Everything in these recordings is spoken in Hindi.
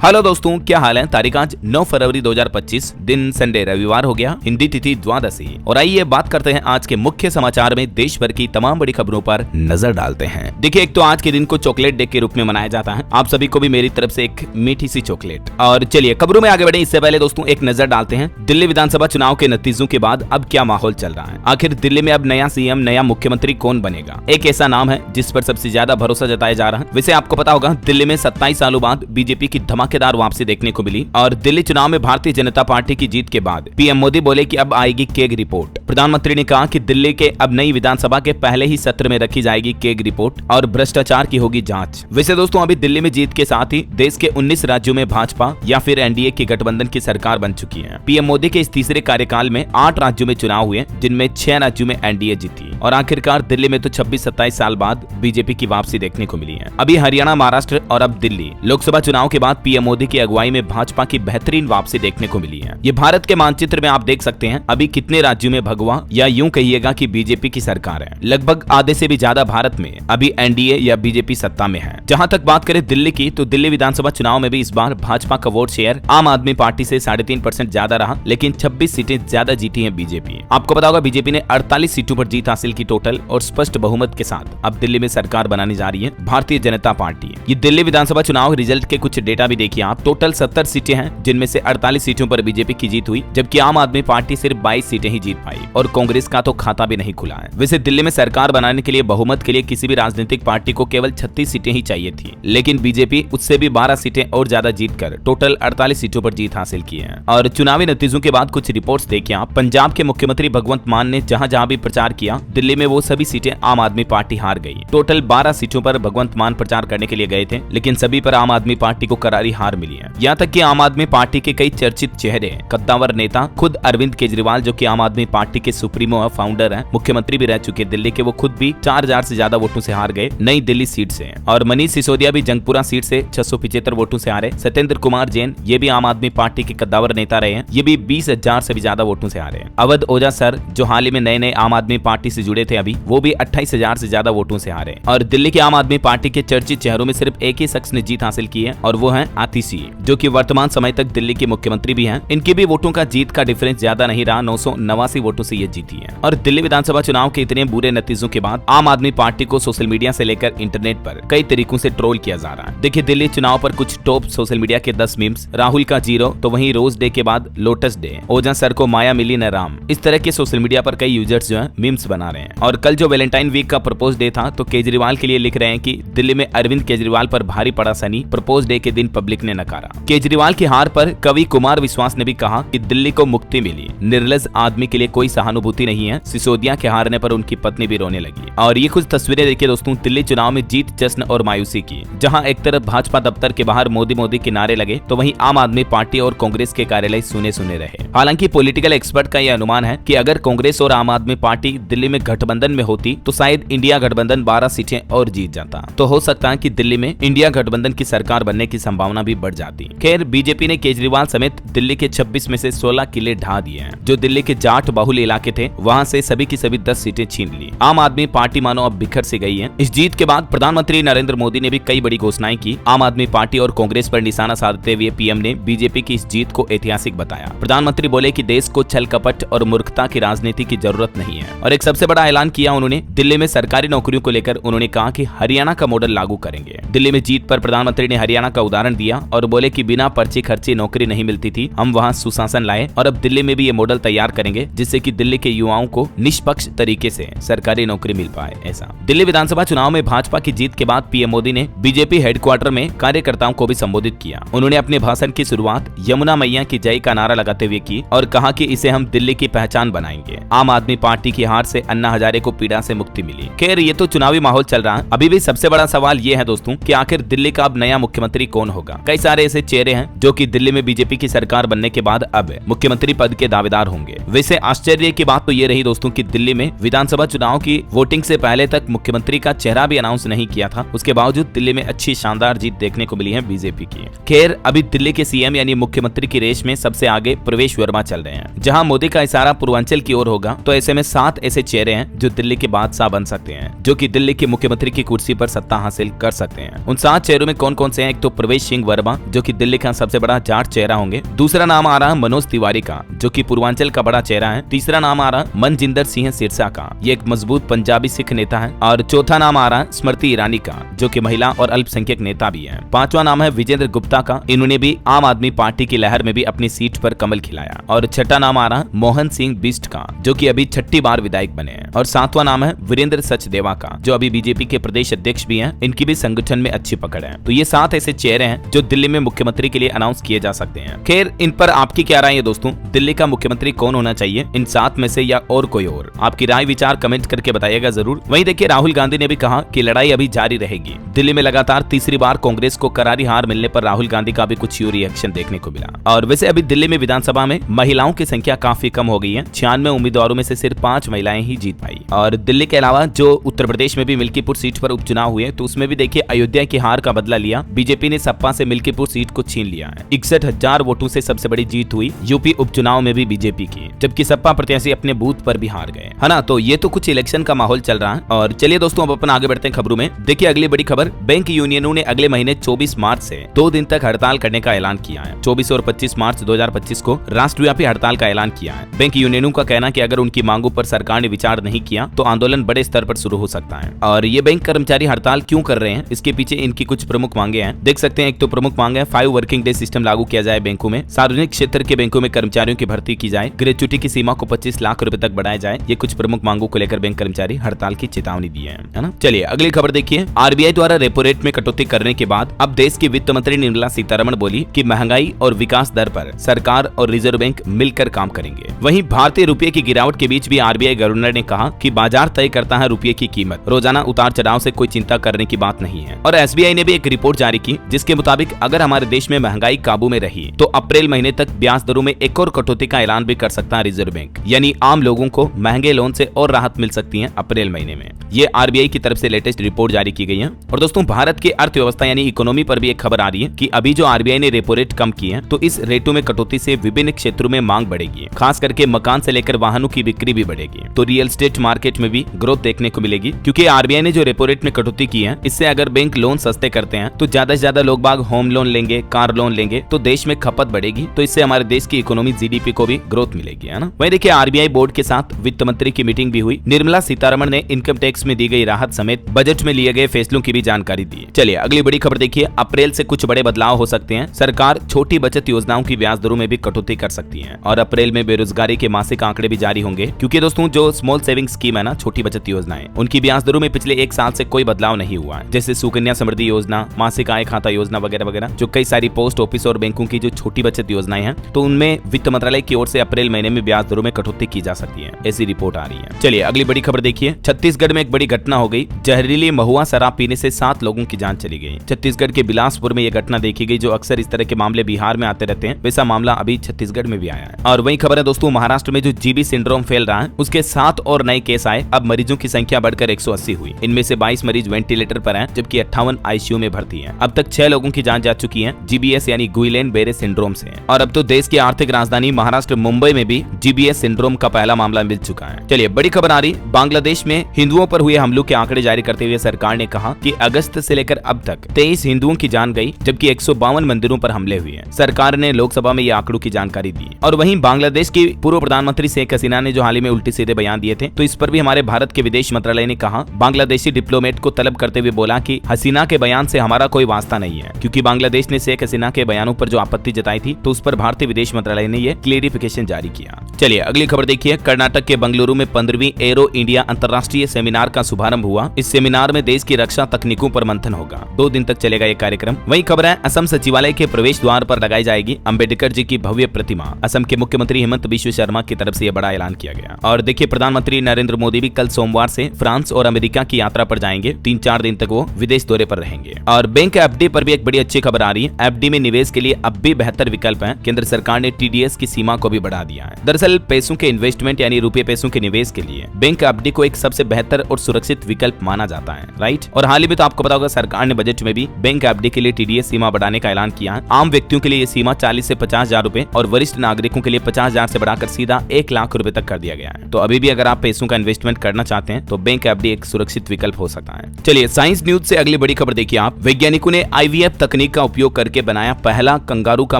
हेलो दोस्तों, क्या हाल है। तारीख आज 9 फरवरी 2025, दिन संडे रविवार हो गया, हिंदी तिथि द्वादशी। और आइए बात करते हैं आज के मुख्य समाचार में देश भर की तमाम बड़ी खबरों पर नजर डालते हैं। देखिए, एक तो आज के दिन को चॉकलेट डे के रूप में मनाया जाता है। आप सभी को भी मेरी तरफ से एक मीठी सी चॉकलेट। और चलिए खबरों में आगे बढ़े इससे पहले दोस्तों एक नजर डालते हैं दिल्ली विधानसभा चुनाव के नतीजों के बाद अब क्या माहौल चल रहा है। आखिर दिल्ली में अब नया सीएम, नया मुख्यमंत्री कौन बनेगा। एक ऐसा नाम है जिस पर सबसे ज्यादा भरोसा जताया जा रहा है। वैसे आपको पता होगा, दिल्ली में 27 सालों बाद बीजेपी की धमाकेदार वापसी देखने को मिली। और दिल्ली चुनाव में भारतीय जनता पार्टी की जीत के बाद पीएम मोदी बोले कि अब आएगी केग रिपोर्ट। प्रधानमंत्री ने कहा कि दिल्ली के अब नई विधानसभा के पहले ही सत्र में रखी जाएगी केग रिपोर्ट और भ्रष्टाचार की होगी जांच। वैसे दोस्तों, अभी दिल्ली में जीत के साथ ही देश के 19 राज्यों में भाजपा या फिर एनडीए की गठबंधन की सरकार बन चुकी है। पीएम मोदी के इस तीसरे कार्यकाल में 8 राज्यों में चुनाव हुए, जिनमें 6 राज्यों में एनडीए जीती। और आखिरकार दिल्ली में तो 26-27 साल बाद बीजेपी की वापसी देखने को मिली है। अभी हरियाणा, महाराष्ट्र और अब दिल्ली लोकसभा चुनाव के बाद पीएम मोदी की अगुवाई में भाजपा की बेहतरीन वापसी देखने को मिली है। ये भारत के मानचित्र में आप देख सकते हैं अभी कितने राज्यों में भगवा या यूं कहिएगा कि बीजेपी की सरकार है। लगभग आधे से भी ज्यादा भारत में अभी एनडीए या बीजेपी सत्ता में है। जहां तक बात करें दिल्ली की, तो दिल्ली विधानसभा चुनाव में भी इस बार भाजपा का वोट शेयर आम आदमी पार्टी से 3.5% ज्यादा रहा, लेकिन 26 सीटें ज्यादा जीती है बीजेपी। आपको पता होगा, बीजेपी ने 48 सीटों पर जीत हासिल की टोटल, और स्पष्ट बहुमत के साथ अब दिल्ली में सरकार बनाने जा रही है भारतीय जनता पार्टी। ये दिल्ली विधानसभा चुनाव रिजल्ट के कुछ डेटा भी देखिए आप। टोटल 70 सीटें हैं, जिनमें से 48 सीटों पर बीजेपी की जीत हुई, जबकि आम आदमी पार्टी सिर्फ 22 सीटें ही जीत पाई और कांग्रेस का तो खाता भी नहीं खुला है। वैसे दिल्ली में सरकार बनाने के लिए बहुमत के लिए किसी भी राजनीतिक पार्टी को केवल 36 सीटें ही चाहिए थी, लेकिन बीजेपी उससे भी 12 सीटें और ज्यादा जीतकर टोटल 48 सीटों पर जीत हासिल की है। और चुनावी नतीजों के बाद कुछ रिपोर्ट्स देखिए आप। पंजाब के मुख्यमंत्री भगवंत मान ने जहां जहां भी प्रचार किया, दिल्ली में वो सभी सीटें आम आदमी पार्टी हार गई। टोटल 12 सीटों पर भगवंत मान प्रचार करने के लिए गए थे, लेकिन सभी पर आम आदमी पार्टी को करारी हार मिली है। यहाँ तक कि आम आदमी पार्टी के कई चर्चित चेहरे, कद्दावर नेता, खुद अरविंद केजरीवाल जो कि आम आदमी पार्टी के सुप्रीमो और फाउंडर हैं, मुख्यमंत्री भी रह चुके दिल्ली के, वो खुद भी 4000 से ज्यादा वोटों से हार गए नई दिल्ली सीट से। और मनीष सिसोदिया भी जंगपुरा सीट से 675 वोटों से हारे। सत्येंद्र कुमार जैन, ये भी आम आदमी पार्टी के कद्दावर नेता रहे हैं, ये भी 20,000 से भी ज्यादा वोटों से हारे। अवध ओझा सर, जो हाल ही में नए नए आम आदमी पार्टी से जुड़े थे अभी, वो भी 28,000 से ज्यादा वोटों से हारे। और दिल्ली के आम आदमी पार्टी के चर्चित चेहरों में सिर्फ एक ही शख्स ने जीत हासिल की है, और वो है आतिशी, जो कि वर्तमान समय तक दिल्ली के मुख्यमंत्री भी हैं। इनकी भी वोटों का जीत का डिफरेंस ज्यादा नहीं रहा, 989 वोटों से ये जीती है। और दिल्ली विधानसभा चुनाव के इतने बुरे नतीजों के बाद आम आदमी पार्टी को सोशल मीडिया से लेकर इंटरनेट पर कई तरीकों से ट्रोल किया जा रहा है। देखिए, दिल्ली चुनाव पर कुछ टॉप सोशल मीडिया के 10 मीम्स, राहुल का 0, तो वहीं रोज डे के बाद लोटस डे, ओझा सर को माया मिली न राम, इस तरह के सोशल मीडिया पर कई यूजर्स जो है मीम्स बना रहे हैं। और कल जो वैलेंटाइन वीक का प्रपोज डे था, तो केजरीवाल के लिए लिख रहे हैं कि दिल्ली में अरविंद केजरीवाल पर भारी पड़ा सनी, प्रपोज डे के दिन पब्लिक ने नकारा। केजरीवाल की हार पर कवि कुमार विश्वास ने भी कहा कि दिल्ली को मुक्ति मिली, निर्लज आदमी के लिए कोई सहानुभूति नहीं है। सिसोदिया के हारने पर उनकी पत्नी भी रोने लगी। और ये कुछ तस्वीरें देखिए दोस्तों दिल्ली चुनाव में जीत, जश्न और मायूसी की, जहां एक तरफ भाजपा दफ्तर के बाहर मोदी मोदी के नारे लगे, तो वहीं आम आदमी पार्टी और कांग्रेस के कार्यालय सुने सुने रहे। हालांकि पॉलिटिकल एक्सपर्ट का यह अनुमान है कि अगर कांग्रेस और आम आदमी पार्टी दिल्ली में गठबंधन में होती, तो शायद इंडिया गठबंधन 12 सीटें और जीत जाता। तो हो सकता है कि दिल्ली में इंडिया गठबंधन की सरकार बनने की संभावना भी बढ़ जाती। खैर, बीजेपी ने केजरीवाल समेत दिल्ली के 26 में से 16 किले ढा दिए हैं। जो दिल्ली के जाट बहुल इलाके थे, वहां से सभी की सभी 10 सीटें छीन ली। आम आदमी पार्टी मानो अब बिखर से गई है। इस जीत के बाद प्रधानमंत्री नरेंद्र मोदी ने भी कई बड़ी घोषणाएं की। आम आदमी पार्टी और कांग्रेस पर निशाना साधते हुए पीएम ने बीजेपी की इस जीत को ऐतिहासिक बताया। प्रधानमंत्री बोले कि देश को छल कपट और मूर्खता की राजनीति की जरूरत नहीं है। और एक सबसे बड़ा ऐलान किया उन्होंने दिल्ली में सरकारी नौकरियों को लेकर। उन्होंने कहा कि हरियाणा का मॉडल लागू करेंगे। दिल्ली में जीत पर प्रधानमंत्री ने हरियाणा का उदाहरण दिया और बोले कि बिना पर्ची खर्ची नौकरी नहीं मिलती थी, हम वहां सुशासन लाए और अब दिल्ली में भी ये मॉडल तैयार करेंगे, जिससे कि दिल्ली के युवाओं को निष्पक्ष तरीके से सरकारी नौकरी मिल पाए। ऐसा दिल्ली विधानसभा चुनाव में भाजपा की जीत के बाद पीएम मोदी ने बीजेपी हेडक्वार्टर में कार्यकर्ताओं को भी संबोधित किया। उन्होंने अपने भाषण की शुरुआत यमुना मैया की जय का नारा लगाते हुए की और कहा कि इसे हम दिल्ली की पहचान बनाएंगे। आम आदमी पार्टी की हार से अन्ना हजारे को पीड़ा से मुक्ति मिली। खैर, ये तो चुनावी माहौल चल रहा है। अभी भी सबसे बड़ा सवाल ये है दोस्तों कि आखिर दिल्ली का अब नया मुख्यमंत्री कौन होगा। कई सारे ऐसे चेहरे हैं जो कि दिल्ली में बीजेपी की सरकार बनने के बाद अब मुख्यमंत्री पद के दावेदार होंगे। वैसे आश्चर्य की बात तो ये रही दोस्तों कि दिल्ली में विधानसभा चुनाव की वोटिंग से पहले तक मुख्यमंत्री का चेहरा भी अनाउंस नहीं किया था। उसके बावजूद दिल्ली में अच्छी शानदार जीत देखने को मिली है बीजेपी की। खैर, अभी दिल्ली के सीएम यानी मुख्यमंत्री की रेस में सबसे आगे प्रवेश वर्मा चल रहे हैं। जहां मोदी का इशारा पूर्वांचल की ओर होगा, तो ऐसे में 7 ऐसे चेहरे हैं जो दिल्ली के बादशाह बन सकते हैं, जो कि दिल्ली के मुख्यमंत्री की कुर्सी पर सत्ता हासिल कर सकते हैं। उन 7 चेहरों में कौन कौन से हैं? एक तो प्रवेश सिंह वर्मा जो कि दिल्ली का सबसे बड़ा जाट चेहरा होंगे। दूसरा नाम आ रहा है मनोज तिवारी का जो कि पूर्वांचल का बड़ा चेहरा है। तीसरा नाम आ रहा है मनजिंदर सिंह सिरसा का, ये एक मजबूत पंजाबी सिख नेता है। और चौथा नाम आ रहा है स्मृति ईरानी का जो कि महिला और अल्पसंख्यक नेता भी है। पांचवा नाम है विजेंद्र गुप्ता का, इन्होंने भी आम आदमी पार्टी की लहर में भी अपनी सीट पर कमल खिलाया। और छठा नाम आ रहा है मोहन सिंह बिष्ट का जो कि अभी छठी बार विधायक बने हैं। और सातवां नाम है वीरेंद्र सचदेवा का जो अभी बीजेपी के प्रदेश अध्यक्ष भी हैं, इनकी भी संगठन में अच्छी पकड़ है। तो ये 7 ऐसे चेहरे हैं जो दिल्ली में मुख्यमंत्री के लिए अनाउंस किए जा सकते हैं। खैर इन पर आपकी क्या राय है दोस्तों, दिल्ली का मुख्यमंत्री कौन होना चाहिए, इन 7 में से या और कोई और? आपकी राय विचार कमेंट करके बताइएगा जरूर। वहीं देखिए राहुल गांधी ने भी कहा कि लड़ाई अभी जारी रहेगी। दिल्ली में लगातार तीसरी बार कांग्रेस को करारी हार मिलने पर राहुल गांधी का भी कुछ यूं रिएक्शन देखने को मिला। और वैसे अभी दिल्ली में विधानसभा में महिलाओं की संख्या काफी कम हो गई है, 96 उम्मीदवारों में से सिर्फ 5 महिलाएं ही जीत पाई। और दिल्ली के अलावा जो उत्तर प्रदेश में भी मिल्कीपुर सीट पर उपचुनाव हुए तो उसमें भी देखिए अयोध्या की हार का बदला लिया, बीजेपी ने सपा से मिल्कीपुर सीट को छीन लिया है। 61,000 वोटों से सबसे बड़ी जीत हुई यूपी उपचुनाव में भी बीजेपी की, जबकि सपा प्रत्याशी अपने बूथ पर भी हार गए, है ना। तो ये तो कुछ इलेक्शन का माहौल चल रहा है। और चलिए दोस्तों अब अपन आगे बढ़ते हैं खबरों में। देखिए अगली बड़ी खबर, बैंक यूनियनों ने अगले महीने 24 मार्च से 2 दिन तक हड़ताल करने का ऐलान किया है। 24 और 25 मार्च 2025 को राष्ट्रव्यापी हड़ताल का ऐलान किया है। बैंक यूनियनों का कहना कि अगर उनकी मांगों पर सरकार ने विचार नहीं किया तो आंदोलन बड़े स्तर पर शुरू हो सकता है। और ये बैंक कर्मचारी हड़ताल क्यों कर रहे हैं, इसके पीछे इनकी कुछ प्रमुख मांगे हैं। देख सकते हैं एक तो प्रमुख मांग है 5 वर्किंग डे सिस्टम लागू किया जाए बैंकों में, सार्वजनिक क्षेत्र के बैंकों में कर्मचारियों की भर्ती की जाए, ग्रेच्युटी की सीमा को 25 लाख रुपए तक बढ़ाया जाए। ये कुछ प्रमुख मांगों को लेकर बैंक कर्मचारी हड़ताल की चेतावनी दी है ना। चलिए अगली खबर देखिए, आरबीआई द्वारा रेपो रेट में कटौती करने के बाद अब देश की वित्त मंत्री निर्मला सीतारमण बोली कि महंगाई और विकास दर पर सरकार और रिजर्व बैंक मिलकर काम करेंगे। वहीं भारतीय रुपये की गिरावट के बीच भी आरबीआई गवर्नर ने कहा कि बाजार तय करता है रुपये की कीमत, रोजाना उतार चढ़ाव से कोई चिंता करने की बात नहीं है। और एसबीआई ने भी एक रिपोर्ट जारी की जिसके मुताबिक अगर हमारे देश में महंगाई काबू में रही तो अप्रैल महीने तक ब्याज दरों में एक और कटौती का ऐलान भी कर सकता है रिजर्व बैंक, यानी आम लोगों को महंगे लोन से और राहत मिल सकती है अप्रैल महीने में। ये आरबीआई की तरफ से लेटेस्ट रिपोर्ट जारी की गई है। और दोस्तों भारत की अर्थव्यवस्था यानी इकोनॉमी पर भी एक खबर आ रही है कि अभी जो आरबीआई ने रेपो रेट कम की है तो इस रेटों में कटौती से विभिन्न क्षेत्रों में मांग बढ़ेगी, खास करके मकान से लेकर वाहनों की बिक्री भी बढ़ेगी। तो रियल एस्टेट मार्केट में भी ग्रोथ देखने को मिलेगी, क्योंकि आरबीआई ने जो रेपो रेट में कटौती की है इससे अगर बैंक लोन सस्ते करते हैं तो ज्यादा से ज्यादा लोग बाग होम लोन लेंगे, कार लोन लेंगे, तो देश में खपत बढ़ेगी, तो इससे हमारे देश की इकोनॉमी जीडीपी को भी ग्रोथ मिलेगी, है ना। वहीं देखिए आरबीआई बोर्ड के साथ वित्त मंत्री की मीटिंग भी हुई। निर्मला सीतारमण ने इनकम टैक्स में दी गई राहत समेत बजट में लिए गए फैसलों की भी जानकारी दी। चलिए अगली बड़ी खबर देखिए, अप्रैल से कुछ बड़े बदलाव हो सकते हैं। सरकार छोटी बचत योजनाओं की ब्याज दरों में भी कटौती कर सकती है। और अप्रैल में बेरोजगारी के मासिक आंकड़े भी जारी होंगे, क्योंकि दोस्तों जो स्मॉल सेविंग स्कीम है ना, छोटी बचत योजनाएं, उनकी ब्याज दरों में पिछले 1 साल से कोई बदलाव नहीं हुआ है। जैसे सुकन्या समृद्धि योजना, मासिक आय खाता योजना वगैरह वगैरह, जो कई सारी पोस्ट ऑफिस और बैंकों की जो छोटी बचत योजनाएं हैं, तो उनमें वित्त मंत्रालय की ओर से अप्रैल महीने में ब्याज दरों में कटौती की जा सकती है, ऐसी रिपोर्ट आ रही है। चलिए अगली बड़ी खबर देखिए, छत्तीसगढ़ में एक बड़ी घटना हो गई। जहरीली महुआ शराब पीने से 7 लोगों की जान चली गई। छत्तीसगढ़ के बिलासपुर में यह घटना देखी गई। जो अक्सर इस तरह के मामले बिहार में आते रहते हैं, वैसा मामला अभी छत्तीसगढ़ में भी आया है। और वही खबर है दोस्तों, महाराष्ट्र में जो जीबी सिंड्रोम फैल रहा है उसके 7 और नए केस आए। अब मरीजों की संख्या बढ़कर 180 हुई। इनमें से 22 मरीज वेंटिलेटर पर हैं, जबकि 58 आईसीयू में भर्ती हैं। अब तक 6 लोगों की जान जा चुकी है जीबीएस यानी गुइलेन बेरे सिंड्रोम से। और अब तो देश की आर्थिक राजधानी महाराष्ट्र मुंबई में भी जीबीएस सिंड्रोम का पहला मामला मिल चुका है। चलिए बड़ी खबर आ रही, बांग्लादेश में हिंदुओं पर हुए हमलों के आंकड़े जारी करते हुए सरकार ने कहा कि अगस्त से लेकर अब तक 23 हिंदुओं की जान गई, जबकि 152 मंदिरों पर हमले हुए हैं। सरकार ने लोकसभा में ये आंकड़ों की जानकारी दी। और वहीं बांग्लादेश की पूर्व प्रधानमंत्री शेख हसीना ने जो हाल ही में उल्टे सीधे बयान दिए थे, तो इस पर भी हमारे भारत के विदेश मंत्रालय ने कहा, बांग्लादेशी डिप्लोमेट को तलब करते हुए बोला कि हसीना के बयान से हमारा कोई वास्ता नहीं है, क्योंकि बांग्लादेश ने शेख हसीना के बयानों पर जो आपत्ति जताई थी, तो उस पर भारतीय विदेश मंत्रालय ने यह क्लेरिफिकेशन जारी किया। चलिए अगली खबर देखिए, कर्नाटक के बंगलुरु में 15वीं एरो इंडिया अंतर्राष्ट्रीय सेमिनार का शुभारंभ हुआ। इस सेमिनार में देश की रक्षा तकनीकों पर मंथन होगा। 2 दिन तक चलेगा ये कार्यक्रम। वही खबर है, असम सचिवालय के प्रवेश द्वार पर लगाई जाएगी अंबेडकर जी की भव्य प्रतिमा। असम के मुख्यमंत्री हेमंत बिश्व शर्मा की तरफ से यह बड़ा ऐलान किया गया। और देखिए प्रधानमंत्री नरेंद्र मोदी भी कल सोमवार से फ्रांस और अमेरिका की यात्रा पर जाएंगे। 3-4 दिन तक वो विदेश दौरे पर रहेंगे। और बैंक एफडी पर भी एक बड़ी अच्छी खबर आ रही है। एफडी में निवेश के लिए अब भी बेहतर विकल्प है। केंद्र सरकार ने टीडीएस की सीमा को भी बढ़ा दिया है। दरअसल पैसों के इन्वेस्टमेंट यानी रुपए पैसों के निवेश के लिए बैंक एफडी को एक सबसे बेहतर और सुरक्षित विकल्प माना जाता है, राइट। और हाल ही में तो आपको पता होगा सरकार ने बजट में भी बैंक एफडी के लिए टीडीएस सीमा बढ़ाने का ऐलान किया है। आम व्यक्तियों के लिए ये सीमा 40 से 50,000 रुपए और वरिष्ठ नागरिकों के लिए 50,000 से बढ़ाकर सीधा 1 लाख रुपए तक कर दिया गया है। तो अभी भी अगर आप पैसों का इन्वेस्टमेंट करना चाहते हैं तो बैंक एफडी एक सुरक्षित विकल्प हो सकता है। चलिए साइंस न्यूज से अगली बड़ी खबर देखिए आप। वैज्ञानिकों ने आईवीएफ तकनीक तकनीक का उपयोग करके बनाया पहला कंगारू का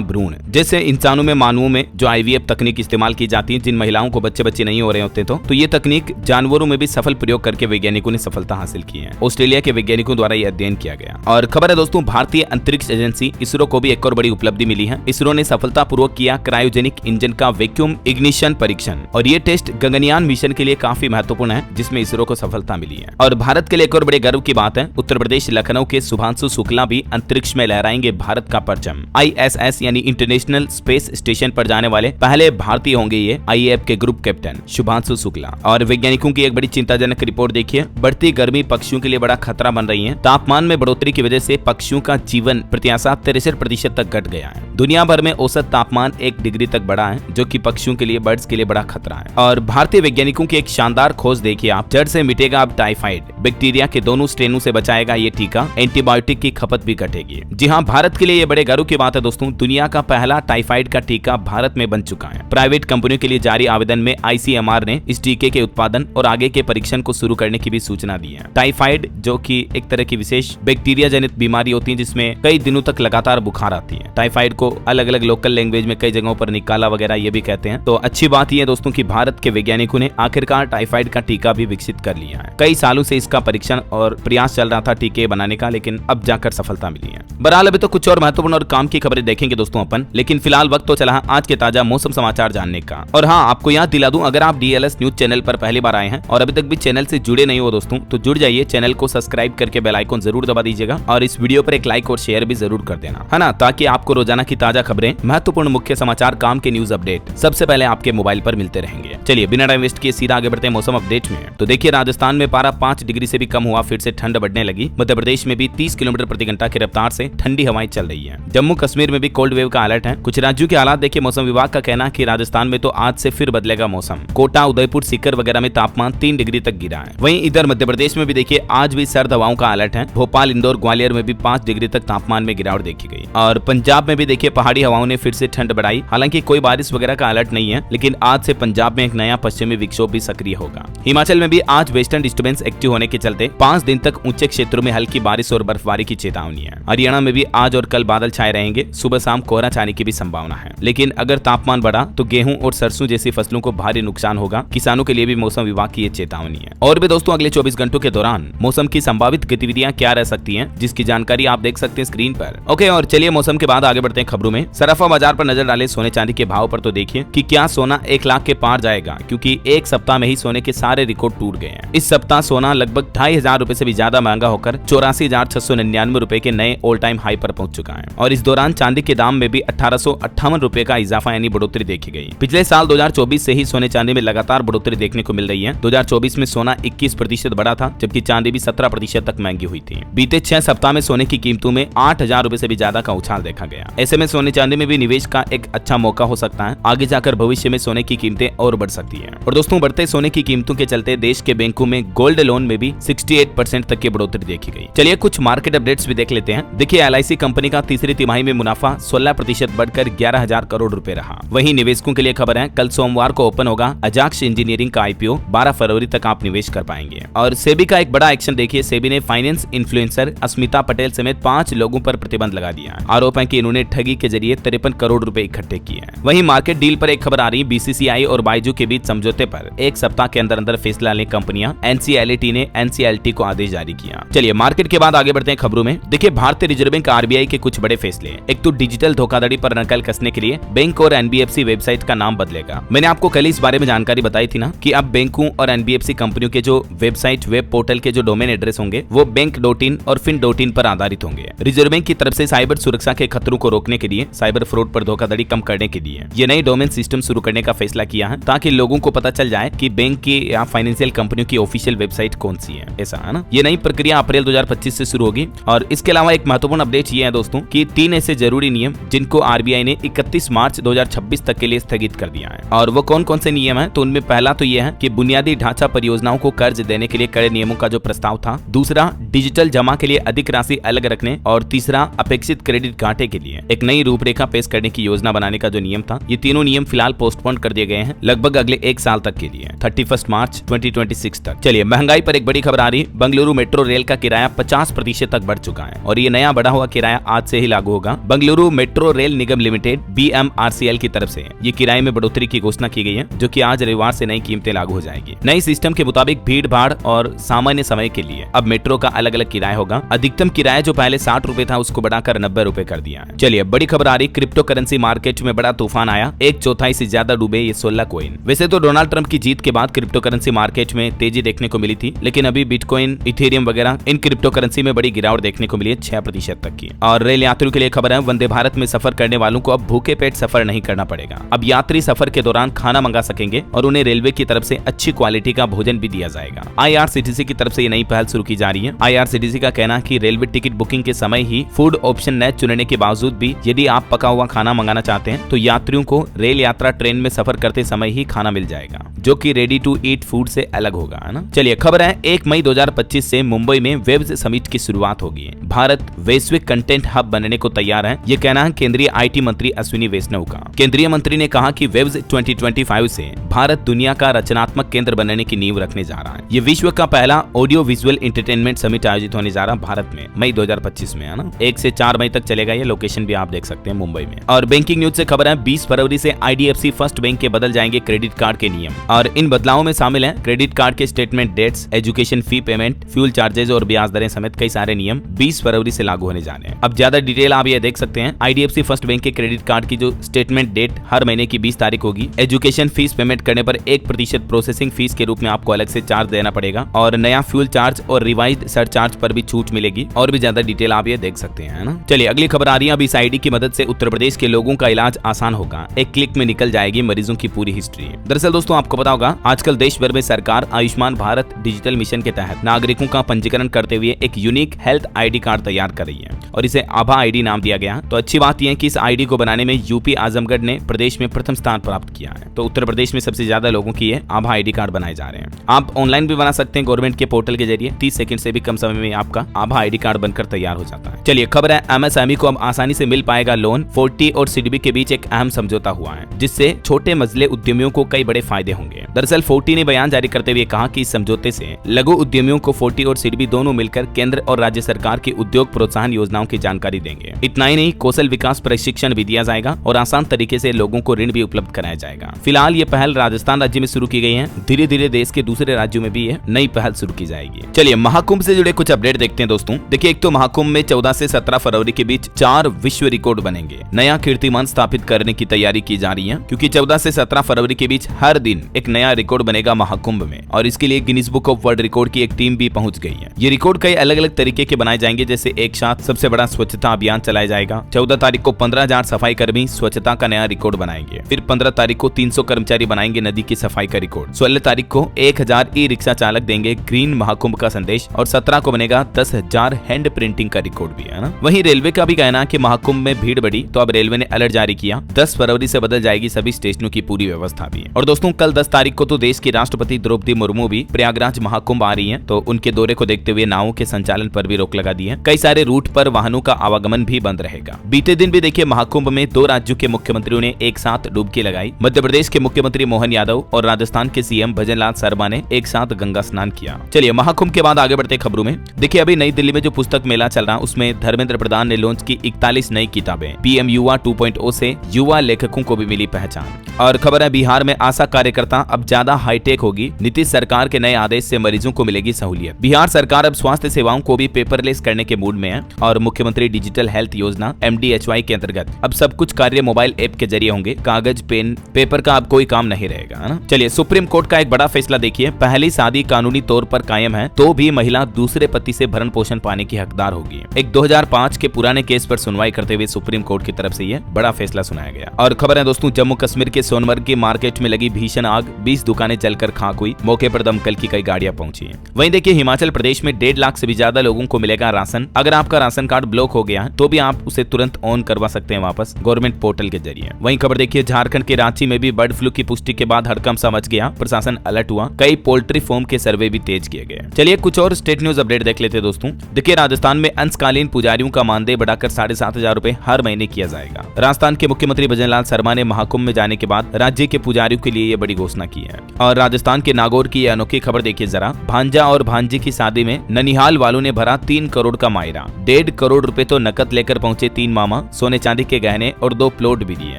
भ्रूण। जैसे इंसानों में मानवों में जो IVF तकनीक इस्तेमाल की जाती है जिन महिलाओं को बच्चे नहीं हो रहे होते तो ये तकनीक जानवरों में भी सफल प्रयोग करके वैज्ञानिकों ने सफलता हासिल की है। ऑस्ट्रेलिया के वैज्ञानिकों द्वारा यह अध्ययन किया गया। और खबर है दोस्तों, भारतीय अंतरिक्ष एजेंसी इसरो को भी एक और बड़ी उपलब्धि मिली है। इसरो ने सफलतापूर्वक किया क्रायोजेनिक इंजन का वैक्यूम इग्निशन परीक्षण और ये टेस्ट गगनयान मिशन के लिए काफी महत्वपूर्ण है, जिसमें इसरो को सफलता मिली है। और भारत के लिए एक और बड़े गर्व की बात है, उत्तर प्रदेश लखनऊ के शुभांशु शुक्ला भी अंतरिक्ष में लहराएंगे भारत का परचम। ISS यानी इंटरनेशनल स्पेस स्टेशन पर जाने वाले पहले भारतीय होंगे ये IAF के ग्रुप कैप्टन शुभांशु शुक्ला। और वैज्ञानिकों की एक बड़ी चिंताजनक रिपोर्ट देखिए, बढ़ती गर्मी पक्षियों के लिए बड़ा खतरा बन रही है। तापमान में बढ़ोतरी की वजह से पक्षियों का जीवन प्रत्याशा 63% तक घट गया है। दुनिया भर में औसत तापमान 1 डिग्री तक बढ़ा है, जो कि पक्षियों के लिए, बर्ड्स के लिए बड़ा खतरा है। और भारतीय वैज्ञानिकों की एक शानदार खोज देखिए आप, जड़ से मिटेगा अब टाइफाइड। बैक्टीरिया के दोनों स्ट्रेनों से बचाएगा ये टीका, एंटीबायोटिक की खपत भी घटेगी। जी हाँ, भारत के लिए ये बड़े गर्व की बात है दोस्तों, दुनिया का पहला टाइफाइड का टीका भारत में बन चुका है। प्राइवेट कंपनियों के लिए जारी आवेदन में ICMR ने इस टीके के उत्पादन और आगे के परीक्षण को शुरू करने की भी सूचना दी है। टाइफाइड जो कि एक तरह की विशेष बैक्टीरिया जनित बीमारी होती है जिसमें कई दिनों तक लगातार बुखार आती है। टाइफाइड को अलग अलग लोकल लैंग्वेज में कई जगहों पर निकाला वगैरह ये भी कहते हैं। तो अच्छी बात यह है दोस्तों कि भारत के वैज्ञानिकों ने आखिरकार टाइफाइड का टीका भी विकसित कर लिया है। कई सालों से इसका परीक्षण और प्रयास चल रहा था टीके बनाने का, लेकिन अब जाकर सफलता मिली है। बहरहाल अभी तो कुछ और महत्वपूर्ण और काम की खबरें देखेंगे दोस्तों अपन, लेकिन फिलहाल वक्त तो चला है आज के ताजा मौसम समाचार जानने का। और हाँ, आपको याद दिला दूं, अगर आप DLS न्यूज चैनल पर पहली बार आए हैं और अभी तक भी चैनल से जुड़े नहीं हो दोस्तों, तो जुड़ जाइए, चैनल को सब्सक्राइब करके बेल आइकन जरूर दबा दीजिएगा और इस वीडियो पर एक लाइक और शेयर भी जरूर कर देना, है ना, ताकि आपको रोजाना की ताजा खबरें, महत्वपूर्ण मुख्य समाचार, काम के न्यूज अपडेट सबसे पहले आपके मोबाइल पर मिलते रहेंगे। चलिए बिना टाइम वेस्ट किए सीधा आगे बढ़ते हैं मौसम अपडेट में। तो देखिए, राजस्थान में पारा 5 डिग्री से भी कम हुआ, फिर से ठंड बढ़ने लगी। मध्य प्रदेश में भी 30 किलोमीटर प्रति घंटा की रफ्तार से ठंडी हवाएं चल रही है। जम्मू कश्मीर में भी कोल्ड वेव का अलर्ट है। कुछ राज्यों के हालात देखिए, मौसम विभाग का कहना है कि राजस्थान में तो आज से फिर बदलेगा मौसम। कोटा, उदयपुर, सीकर वगैरह में तापमान 3 डिग्री तक गिरा है। वहीं इधर मध्य प्रदेश में भी देखिए आज भी सर्द हवाओं का अलर्ट है। भोपाल, इंदौर, ग्वालियर में भी 5 डिग्री तक तापमान में गिरावट देखी गई। और पंजाब में भी देखिए पहाड़ी हवाओं ने फिर से ठंड बढ़ाई। हालांकि कोई बारिश वगैरह का अलर्ट नहीं है, लेकिन आज से पंजाब में एक नया पश्चिमी विक्षोभ भी सक्रिय होगा। हिमाचल में भी आज वेस्टर्न डिस्टर्बेंस एक्टिव होने के चलते 5 दिन तक ऊंचे क्षेत्रों में हल्की बारिश और बर्फबारी की चेतावनी है। हरियाणा में भी आज और कल बादल छाए रहेंगे, सुबह शाम कोहरा छाने की भी संभावना है। लेकिन अगर तापमान बढ़ा तो गेहूं और सरसों जैसी फसलों को भारी नुकसान होगा। किसानों के लिए भी मौसम विभाग की ये चेतावनी है। और भी दोस्तों, अगले 24 घंटों के दौरान मौसम की संभावित गतिविधियां क्या रह सकती हैं, जिसकी जानकारी आप देख सकते हैं स्क्रीन पर। ओके, और चलिए मौसम के बाद आगे बढ़ते हैं खबरों में। सराफा बाजार पर नजर डाले सोने चांदी के भाव पर, तो देखिए कि क्या सोना 1 लाख के पार जाएगा, क्योंकि एक सप्ताह में ही सोने के सारे रिकॉर्ड टूट गए हैं। इस सप्ताह सोना लगभग 2,500 रुपए से भी ज्यादा महंगा होकर 84,699 रुपए के नए ऑल टाइम हाई पर पहुंच चुका है। और इस दौरान चांदी के दाम में भी 1858 रुपए का इजाफा यानी बढ़ोतरी देखी गई। पिछले साल 2024 से ही सोने चांदी में लगातार बढ़ोतरी देखने को मिल रही है। 2024 में सोना 21% बढ़ा था, जबकि चांदी भी 17% तक महंगी हुई थी। बीते 6 सप्ताह में सोने की कीमतों में 8,000 रुपए से भी ज्यादा का उछाल देखा गया। ऐसे में सोने चांदी में भी निवेश का एक अच्छा मौका हो सकता है। आगे जाकर भविष्य में सोने की कीमतें और बढ़ सकती है। और दोस्तों, बढ़ते सोने की कीमतों के चलते देश के बैंकों में गोल्ड लोन में भी 68% तक की बढ़ोतरी देखी गई। चलिए कुछ मार्केट अपडेट्स भी देख लेते हैं। देखिए, LIC कंपनी का तीसरी तिमाही में मुनाफा 16% बढ़कर 11,000 करोड़ रुपए रहा। वहीं निवेशकों के लिए खबर है, कल सोमवार को ओपन होगा अजाक्स इंजीनियरिंग का IPO। 12 फरवरी तक आप निवेश कर पाएंगे। और सेबी का एक बड़ा एक्शन देखिए, सेबी ने फाइनेंस इन्फ्लुएंसर अस्मिता पटेल समेत 5 लोगों पर प्रतिबंध लगा दिया। आरोप है कि इन्होंने ठगी के जरिए 53 करोड़ रुपए इकट्ठे किए हैं। वहीं मार्केट डील पर एक खबर आ रही है, BCCI और बायजू के बीच समझौते पर 1 सप्ताह के अंदर फैसला लेने कंपनियां NCLT ने NCLT को आदेश जारी किया। चलिए मार्केट के बाद आगे बढ़ते हैं खबरों में। देखिए, भारतीय रिजर्व बैंक RBI के कुछ बड़े फैसले। एक तो डिजिटल धोखाधड़ी पर नकल कसने के लिए बैंक और NBFC वेबसाइट का नाम बदलेगा। मैंने आपको कल इस बारे में जानकारी बताई थी ना कि अब बैंकों और NBFC कंपनियों के जो वेबसाइट, वेब पोर्टल के जो डोमेन एड्रेस होंगे वो बैंक.in और fin.in पर आधारित होंगे। रिजर्व बैंक की तरफ से साइबर सुरक्षा के खतरों को रोकने के लिए, साइबर फ्रॉड पर धोखाधड़ी कम करने के लिए ये नई डोमेन सिस्टम शुरू करने का फैसला किया है, ताकि लोगों को पता चल जाए कि बैंक की या फाइनेंशियल कंपनियों की ऑफिशियल वेबसाइट कौन सी है। ऐसा है ना। ये नई प्रक्रिया अप्रैल 2025 से शुरू होगी। और इसके अलावा एक महत्वपूर्ण अपडेट ये है दोस्तों कि 3 ऐसे जरूरी नियम जिनको RBI ने 31 मार्च 2026 तक के लिए स्थगित कर दिया है। और वो कौन कौन से नियम है, तो उनमें पहला तो ये है कि बुनियादी ढांचा परियोजनाओं को कर्ज देने के लिए कड़े नियमों का जो प्रस्ताव था। दूसरा, डिजिटल जमा के लिए अधिक राशि अलग रखने। और तीसरा, अपेक्षित क्रेडिट घाटे के लिए एक नई रूपरेखा पेश करने की योजना बनाने का जो नियम था। ये तीनों नियम फिलहाल पोस्टपोन कर दिए गए हैं, लगभग अगले 1 साल तक के लिए, 31 मार्च 2026 तक। चलिए महंगाई पर एक बड़ी खबर आ रही है। बेंगलुरु मेट्रो रेल का किराया 50% तक बढ़ चुका है। और ये नया बड़ा बढ़ा हुआ किराया आज से ही लागू होगा। बेंगलुरु मेट्रो रेल निगम लिमिटेड BMRCL की तरफ से ये किराए में बढ़ोतरी की घोषणा की गई है, जो कि आज रविवार से नई कीमतें लागू हो जाएगी। नई सिस्टम के मुताबिक भीड़ भाड़ और सामान्य समय के लिए अब मेट्रो का अलग अलग किराया होगा। अधिकतम किराया जो पहले 60 रुपए था उसको बढ़ाकर 90 रुपए कर दिया है। चलिए बड़ी खबर आ रही, क्रिप्टो करेंसी मार्केट में बड़ा तूफान आया, 1/4 से ज्यादा डूबे ये 16 कॉइन। वैसे तो डोनाल्ड ट्रंप की जीत के बाद क्रिप्टो करेंसी मार्केट में तेजी देखने को मिली थी, लेकिन अभी बिटकॉइन, इथेरियम वगैरह इन क्रिप्टो करेंसी में बड़ी गिरावट देखने को मिली है, 6% तक की। और रेल यात्रियों के लिए खबर है, वंदे भारत में सफर करने वालों को अब भूखे पेट सफर नहीं करना पड़ेगा। अब यात्री सफर के दौरान खाना मंगा सकेंगे और उन्हें रेलवे की तरफ से अच्छी क्वालिटी का भोजन भी दिया जाएगा। IRCTC की तरफ से ये नई पहल शुरू की जा रही है। IRCTC का कहना है कि रेलवे टिकट बुकिंग के समय ही फूड ऑप्शन न चुनने के बावजूद भी यदि आप पका हुआ खाना मंगाना चाहते हैं तो यात्रियों को रेल यात्रा ट्रेन में सफर करते समय ही खाना मिल जाएगा, जो कि रेडी टू ईट फूड से अलग होगा, है ना। चलिए खबर है, 1 मई 2025 से मुंबई में वेब्स समिट की शुरुआत होगी। भारत वैश्विक कंटेंट हब बनने को तैयार है, ये कहना है केंद्रीय IT मंत्री अश्विनी वैष्णव का। केंद्रीय मंत्री ने कहा कि वेब्स 2025 से भारत दुनिया का रचनात्मक केंद्र बनने की नींव रखने जा रहा है। ये विश्व का पहला ऑडियो विजुअल एंटरटेनमेंट समिट आयोजित होने जा रहा है भारत में मई 2025 में, है ना। 1 से 4 मई तक चलेगा, ये लोकेशन भी आप देख सकते हैं मुंबई में। और बैंकिंग न्यूज से खबर है, 20 फरवरी से IDFC फर्स्ट बैंक के बदल जाएंगे क्रेडिट कार्ड के नियम, और इन बदलावों में शामिल है क्रेडिट कार्ड के statement dates, education fee payment, fuel charges और ब्याज दरें समेत कई सारे नियम 20 फरवरी से लागू होने जा रहे हैं। अब ज्यादा डिटेल आप ये देख सकते हैं। IDFC फर्स्ट बैंक के क्रेडिट कार्ड की जो स्टेटमेंट डेट हर महीने की 20 तारीख होगी। एजुकेशन फीस पेमेंट करने पर 1% प्रोसेसिंग फीस के रूप में आपको अलग से चार्ज देना पड़ेगा, और नया फ्यूल चार्ज और रिवाइज्ड सरचार्ज पर भी छूट मिलेगी। और भी ज्यादा डिटेल आप ये देख सकते हैं, ना। चलिए अगली खबर आ रही है, अब इस ID की मदद से उत्तर प्रदेश के लोगों का इलाज आसान होगा, एक क्लिक में निकल जाएगी मरीजों की पूरी हिस्ट्री। दरअसल दोस्तों आपको पता होगा, आजकल देश भर में सरकार आयुष्मान भारत डिजिटल मिशन के तहत नागरिकों का पंजीकरण करते हुए एक यूनिक हेल्थ ID कार्ड तैयार कर रही है, और इसे आभा ID नाम दिया गया। तो अच्छी बात यह है कि इस ID को बनाने में यूपी आजमगढ़ ने प्रदेश में प्रथम स्थान प्राप्त किया है। तो उत्तर प्रदेश में सबसे ज्यादा लोगों की ये आभा ID कार्ड बनाए जा रहे हैं। आप ऑनलाइन भी बना सकते हैं गवर्नमेंट के पोर्टल के जरिए, 30 सेकंड से भी कम समय में आपका आभा ID कार्ड बनकर तैयार हो जाता है। चलिए खबर है, MSME को अब आसानी से मिल पाएगा लोन। 40 और सिडबी के बीच एक अहम समझौता हुआ है, जिससे छोटे मझले उद्यमियों को कई बड़े फायदे होंगे। दरअसल 40 ने बयान जारी करते हुए कहा कि इस समझौते से लघु उद्यमियों को 40 और सिडबी दोनों मिलकर केंद्र और राज्य सरकार की उद्योग प्रोत्साहन योजनाओं की जानकारी देंगे। इतना ही नहीं, कौशल विकास प्रशिक्षण भी दिया जाएगा और आसान तरीके से लोगों को ऋण भी उपलब्ध कराया जाएगा। फिलहाल ये पहल राजस्थान राज्य में शुरू की गई है, धीरे धीरे देश के दूसरे राज्यों में भी ये नई पहल शुरू की जाएगी। चलिए महाकुंभ से जुड़े कुछ अपडेट देखते हैं दोस्तों। देखिए, एक तो महाकुंभ में 14 से 17 फरवरी के बीच 4 विश्व रिकॉर्ड बनेंगे। नया कीर्तिमान स्थापित करने की तैयारी की जा रही है, क्योंकि 14 से 17 फरवरी के बीच हर दिन एक नया रिकॉर्ड बनेगा महाकुंभ में, और इसके लिए Guinness book of world record की एक टीम भी पहुंच गई है। ये रिकॉर्ड कई अलग अलग तरीके के बनाए जाएंगे, जैसे एक साथ सबसे बड़ा स्वच्छता अभियान चलाया जाएगा। 14 तारीख को 15,000 सफाई कर्मी स्वच्छता का नया रिकॉर्ड बनाएंगे। फिर 15 तारीख को 300 कर्मचारी बनाएंगे नदी की सफाई का रिकॉर्ड। 16 तारीख को 1000 ई रिक्शा चालक देंगे ग्रीन महाकुंभ का संदेश, और 17 को बनेगा 10,000 हैंड प्रिंटिंग का रिकॉर्ड भी, है ना। वहीं रेलवे का भी कहना है कि महाकुंभ में भीड़ बढ़ी तो अब रेलवे ने अलर्ट जारी किया, 10 फरवरी से बदल जाएगी सभी स्टेशनों की पूरी व्यवस्था भी। और दोस्तों कल 10 तारीख को तो देश की राष्ट्रपति द्रौपदी मुर्मू भी प्रयागराज महाकुंभ आ रही है, तो उनके दौरे को देखते हुए नावों के संचालन पर भी रोक लगा दी है। कई सारे रूट पर वाहनों का आवागमन भी बंद रहेगा। बीते दिन भी देखिए महाकुंभ में 2 राज्यों के मुख्यमंत्रियों ने एक साथ डुबकी लगाई। मध्य प्रदेश के मुख्यमंत्री मोहन यादव और राजस्थान के CM भजनलाल शर्मा ने एक साथ गंगा स्नान किया। चलिए महाकुंभ के बाद आगे बढ़ते खबरों में। देखिए, अभी नई दिल्ली में जो पुस्तक मेला चल रहा है उसमें धर्मेंद्र प्रधान ने लॉन्च की 41 नई किताबें। PM युवा 2.0 से युवा लेखकों को भी मिली पहचान। और खबर है, बिहार में आशा कार्यकर्ता अब ज्यादा हाईटेक होगी। नीतीश सरकार के नए आदेश से मरीजों को मिलेगी सहूलियत। बिहार सरकार अब स्वास्थ्य सेवाओं को भी पेपरलेस करने के मूड में है, और मुख्यमंत्री डिजिटल हेल्थ योजना MDHY के अंतर्गत अब सब कुछ कार्य मोबाइल ऐप के जरिए होंगे। कागज पेन पेपर का अब कोई काम नहीं रहेगा, है ना। चलिए सुप्रीम कोर्ट का एक बड़ा फैसला देखिए। पहली शादी कानूनी तौर पर कायम है तो भी महिला दूसरे पति से भरण पोषण पाने की हकदार होगी। एक 2005 के पुराने केस पर सुनवाई करते हुए सुप्रीम कोर्ट की तरफ से ये बड़ा फैसला सुनाया गया। और खबर है दोस्तों, जम्मू कश्मीर के सोनमर्ग की मार्केट में लगी भीषण आग, 20 दुकानें जलकर खाक हुई। मौके पर दमकल की कई गाड़ियां पहुंची हैं। वहीं देखिए, हिमाचल प्रदेश में 1.5 लाख से भी ज्यादा लोगों को मिलेगा राशन। अगर आपका राशन कार्ड ब्लॉक हो गया है तो भी आप उसे तुरंत ऑन करवा सकते हैं वापस गवर्नमेंट पोर्टल के जरिए। वहीं खबर देखिए, झारखंड के रांची में भी बर्ड फ्लू की पुष्टि के बाद हड़कंप सा मच गया। प्रशासन अलर्ट हुआ, कई पोल्ट्री फार्म के सर्वे भी तेज किए गए। चलिए कुछ और स्टेट न्यूज अपडेट देख लेते दोस्तों। देखिए, राजस्थान में अंशकालीन पुजारियों का मानदेय बढ़ाकर 7,500 रुपए हर महीने किया जाएगा। राजस्थान के मुख्यमंत्री भजनलाल शर्मा ने महाकुंभ में जाने के बाद बाद राज्य के पुजारियों के लिए ये बड़ी घोषणा की है। और राजस्थान के नागौर की ये अनोखी खबर देखिए जरा। भांजा और भांजी की शादी में ननिहाल वालों ने भरा 3 करोड़ का मायरा। 1.5 करोड़ रुपए तो नकद लेकर पहुंचे 3 मामा, सोने चांदी के गहने और 2 प्लॉट भी दिए।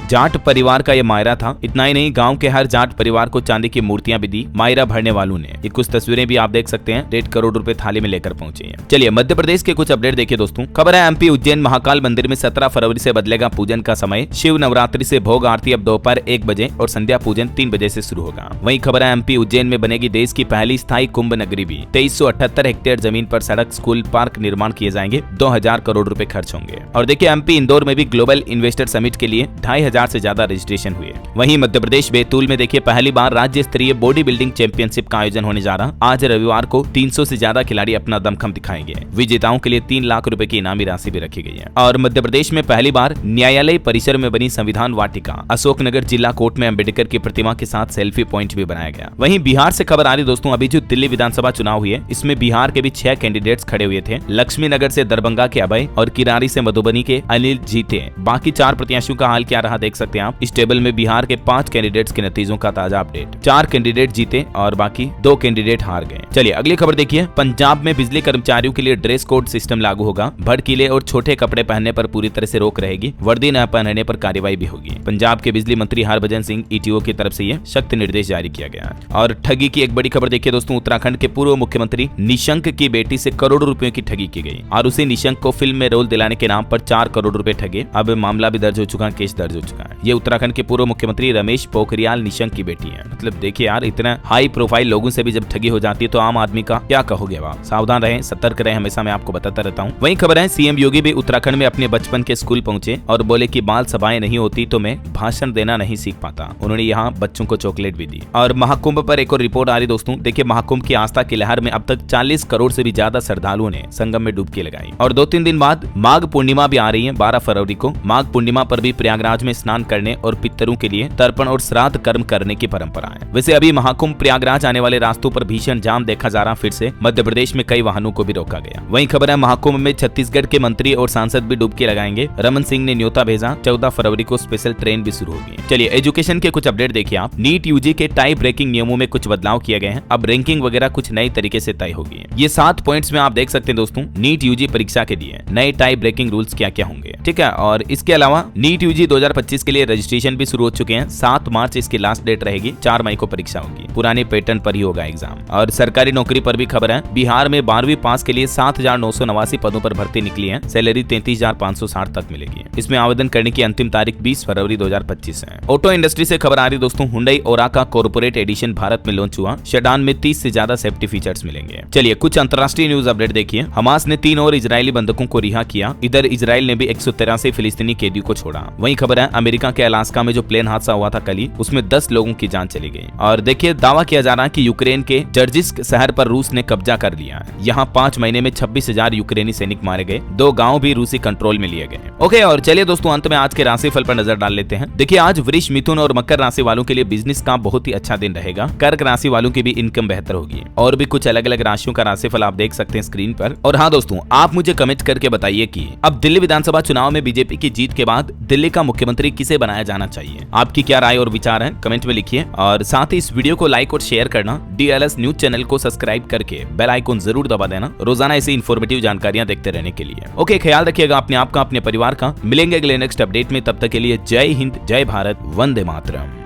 जाट परिवार का ये मायरा था। इतना ही नहीं, गाँव के हर जाट परिवार को चांदी की मूर्तियां भी दी मायरा भरने वालों ने। ये कुछ तस्वीरें भी आप देख सकते हैं। 1.5 करोड़ रुपए थाली में लेकर पहुंचे हैं। चलिए मध्य प्रदेश के कुछ अपडेट देखिए दोस्तों। खबर है एमपी उज्जैन महाकाल मंदिर में 17 फरवरी से बदलेगा पूजन का समय। शिव नवरात्रि से भोग आरती अब दोपहर 1 बजे और संध्या पूजन 3 बजे से शुरू होगा। वहीं खबर है एमपी उज्जैन में बनेगी देश की पहली स्थायी कुंभ नगरी भी। 2378 हेक्टेयर जमीन पर सड़क, स्कूल, पार्क निर्माण किए जाएंगे। 2000 करोड़ रुपए खर्च होंगे। और देखिए एमपी इंदौर में भी ग्लोबल इन्वेस्टर समिट के लिए 2500 से ज्यादा रजिस्ट्रेशन हुए। वहीं मध्य प्रदेश बैतूल में देखिए पहली बार राज्य स्तरीय बॉडी बिल्डिंग चैंपियनशिप का आयोजन होने जा रहा। आज रविवार को 300 से ज्यादा खिलाड़ी अपना दमखम दिखाएंगे। विजेताओं के लिए 3 लाख रुपए की इनामी राशि भी रखी गई है। और मध्य प्रदेश में पहली बार न्यायालय परिसर में बनी संविधान वाटिका। अशोकनगर जिला कोर्ट में अम्बेडकर की प्रतिमा के साथ सेल्फी पॉइंट भी बनाया गया। वहीं बिहार से खबर आ रही दोस्तों। अभी जो दिल्ली विधानसभा चुनाव हुई है इसमें बिहार के भी 6 कैंडिडेट्स खड़े हुए थे। लक्ष्मी नगर से दरभंगा के अभय और किरारी से मधुबनी के अनिल जीते। बाकी 4 प्रत्याशियों का हाल क्या रहा देख सकते हैं आप। इस टेबल में बिहार के 5 कैंडिडेट्स के नतीजों का ताजा अपडेट। 4 कैंडिडेट जीते और बाकी 2 कैंडिडेट हार गए। चलिए अगली खबर देखिए। पंजाब में बिजली कर्मचारियों के लिए ड्रेस कोड सिस्टम लागू होगा। भड़कीले और छोटे कपड़े पहनने पर पूरी तरह से रोक रहेगी। वर्दी न पहनने पर कार्रवाई भी होगी। पंजाब के बिजली मंत्री हरभजन सिंह ईटीओ की तरफ से ये सख्त निर्देश जारी किया गया है। और ठगी की एक बड़ी खबर देखिए दोस्तों। उत्तराखंड के पूर्व मुख्यमंत्री निशंक की बेटी से करोड़ों रुपयों की ठगी की गई और उसी निशंक को फिल्म में रोल दिलाने के नाम पर 4 करोड़ रुपए ठगे। अब मामला भी दर्ज हो चुका है, केस दर्ज हो चुका है। ये उत्तराखंड के पूर्व मुख्यमंत्री रमेश पोखरियाल निशंक की बेटी है। मतलब देखिए यार, इतना हाई प्रोफाइल लोगों से भी जब ठगी हो जाती है तो आम आदमी का क्या कहोगे आप। सावधान रहें, सतर्क रहें, हमेशा मैं आपको बताता रहता हूँ। वहीं खबर है सीएम योगी भी उत्तराखंड में अपने बचपन के स्कूल पहुंचे और बोले कि बाल सभाएं नहीं होती तो मैं भाषण देना नहीं सीख पाता। उन्होंने यहाँ बच्चों को चॉकलेट भी दी। और महाकुंभ पर एक और रिपोर्ट आ रही दोस्तों। देखिए महाकुंभ की आस्था की लहर में अब तक 40 करोड़ से भी ज्यादा श्रद्धालुओं ने संगम में डुबकी लगाई। और 2-3 दिन बाद माघ पूर्णिमा भी आ रही है। 12 फरवरी को माघ पूर्णिमा पर भी प्रयागराज में स्नान करने और पितरों के लिए तर्पण और श्राद्ध कर्म करने की परंपरा है। वैसे अभी महाकुंभ प्रयागराज आने वाले रास्तों पर भीषण जाम देखा जा रहा। फिर से मध्य प्रदेश में कई वाहनों को भी रोका गया। वहीं खबर है महाकुंभ में छत्तीसगढ़ के मंत्री और सांसद भी डुबकी लगाएंगे। रमन सिंह ने न्योता भेजा। 14 फरवरी को स्पेशल ट्रेन भी शुरू होगी। चलिए एजुकेशन के कुछ अपडेट देखिए आप। नीट यूजी के टाई ब्रेकिंग नियमों में कुछ बदलाव किए गए हैं। अब रैंकिंग वगैरह कुछ नए तरीके से तय होगी। ये 7 पॉइंट्स में आप देख सकते हैं दोस्तों। नीट यूजी परीक्षा के लिए नए टाई ब्रेकिंग रूल्स क्या क्या होंगे, ठीक है। और इसके अलावा नीट यूजी 2025 के लिए रजिस्ट्रेशन भी शुरू हो चुके हैं। 7 मार्च इसकी लास्ट डेट रहेगी। 4 मई को परीक्षा होगी। पुराने पैटर्न पर ही होगा एग्जाम। और सरकारी नौकरी पर भी खबर है। बिहार में 12वीं पास के लिए 7989 पदों पर भर्ती निकली है। सैलरी 33,560 तक मिलेगी। इसमें आवेदन करने की अंतिम तारीख 20 फरवरी 2025 है। ऑटो इंडस्ट्री से खबर आ रही दोस्तों। हुंडई ओरा का कॉर्पोरेट एडिशन भारत में लॉन्च हुआ। सेडान में 30 से ज्यादा सेफ्टी फीचर्स मिलेंगे। चलिए कुछ अंतर्राष्ट्रीय न्यूज अपडेट देखिए। हमास ने 3 और इजरायली बंधकों को रिहा किया। इधर इजराइल ने भी 183 फिलिस्तीनी कैदियों को छोड़ा। वहीं खबर है अमेरिका के अलास्का में जो प्लेन हादसा हुआ था कल ही, उसमें 10 लोगों की जान चली गई। और देखिए दावा किया जा रहा है कि यूक्रेन के जर्जिस्क शहर पर रूस ने कब्जा कर लिया है। यहाँ 5 महीने में 26,000 यूक्रेनी सैनिक मारे गए। 2 गांव भी रूसी कंट्रोल में लिए गए। ओके, और चलिए दोस्तों अंत में आज के राशिफल पर नजर डाल लेते हैं। देखिए आज वृष, मिथुन और मकर राशि वालों के लिए बिजनेस का बहुत ही अच्छा दिन रहेगा। कर्क राशि वालों की भी इनकम बेहतर होगी। और भी कुछ अलग अलग राशियों का राशिफल आप देख सकते हैं स्क्रीन पर। और हाँ दोस्तों, आप मुझे कमेंट करके बताइए कि अब दिल्ली विधानसभा चुनाव में बीजेपी की जीत के बाद दिल्ली का मुख्यमंत्री किसे बनाया जाना चाहिए। आपकी क्या राय और विचार है, कमेंट में लिखिए। और साथ ही इस वीडियो को लाइक और शेयर करना। DLS न्यूज चैनल को सब्सक्राइब करके बेल आइकन जरूर दबा देना, रोजाना ऐसी इन्फॉर्मेटिव जानकारियां देखते रहने के लिए। ओके, ख्याल रखिएगा अपने आप का, अपने परिवार का। मिलेंगे अगले नेक्स्ट अपडेट में। तब तक के लिए जय हिंद, जय भारत, वंदे मातरम।